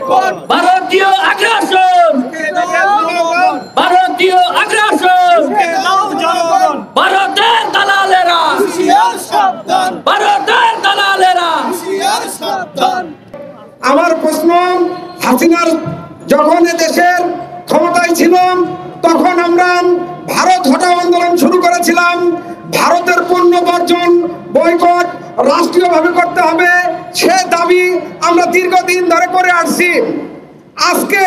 ভারতীয় আগ্রাসন, ভারতীয় আগ্রাসন, ভারতের দালালেরা, ভারতের দালালেরা। আমার প্রশ্ন, হাসিনার যখন দেশের ক্ষমতায় ছিল তখন আমরা ভারত হটাও আন্দোলন শুরু করেছিলাম। ভারতের পণ্য বর্জন, বয়কট রাষ্ট্রীয়ভাবে করতে হবে, সে দাবি আমরা দীর্ঘদিন ধরে করে আসছি। আজকে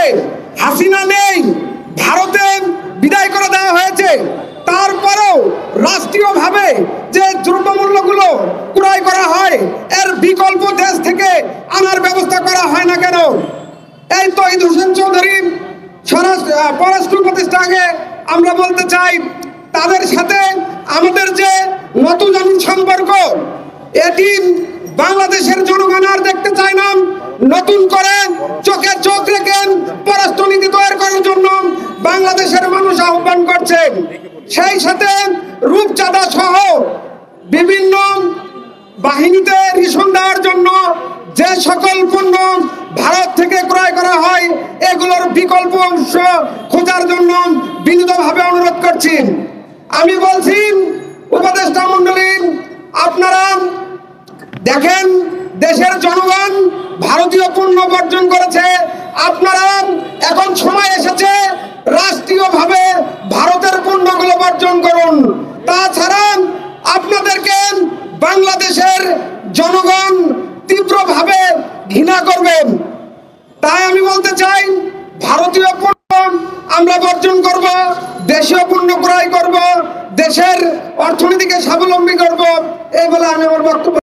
হাসিনা নেই, ভারতে বিদায় করে দেওয়া হয়েছে, তারপরেও রাষ্ট্রীয়ভাবে যে দ্রব্যমূল্যগুলো ক্রয় করা হয় এর বিকল্প দেশ থেকে আনার ব্যবস্থা করা হয় না কেন? এই তৌহিদ হোসেন চৌধুরী পররাষ্ট্র উপদেষ্টাকে আমরা বলতে চাই, তাদের সাথে আমাদের যে নতুন সম্পর্ক, এটি বাংলাদেশের জনগণ আর দেখতে চায় না। নতুন করে চোখে চোখ রেখে পররাষ্ট্র নীতি তৈরি করার জন্য বাংলাদেশের মানুষ আহ্বান করছে। সেই সাথে রূপচাঁদা সহ বিভিন্ন বাহিনীতে রেশন দেওয়ার জন্য যে সকল পণ্য ভারত থেকে ক্রয় করা হয় এগুলোর বিকল্প অংশ খোঁজার জন্য বিনীতভাবে অনুরোধ করছি। আমি বলছি, উপদেষ্টা মণ্ডলী, আপনারা দেখেন দেশের জনগণ ভারতীয় পণ্য বর্জন করেছে, আপনারা এখন সময় এসেছে রাষ্ট্রীয়ভাবে ভারতের পণ্যগুলো বর্জন করুন। তাছাড়া আপনাদেরকে বাংলাদেশের জনগণ তীব্রভাবে ঘৃণা করবেন। তাই আমি বলতে চাই, ভারতীয় পণ্য আমরা বর্জন করব, দেশীয় পণ্য ক্রয় করব, দেশের অর্থনীতিকে স্বাবলম্বী করব, এই বলে আমি আমার বক্তব্য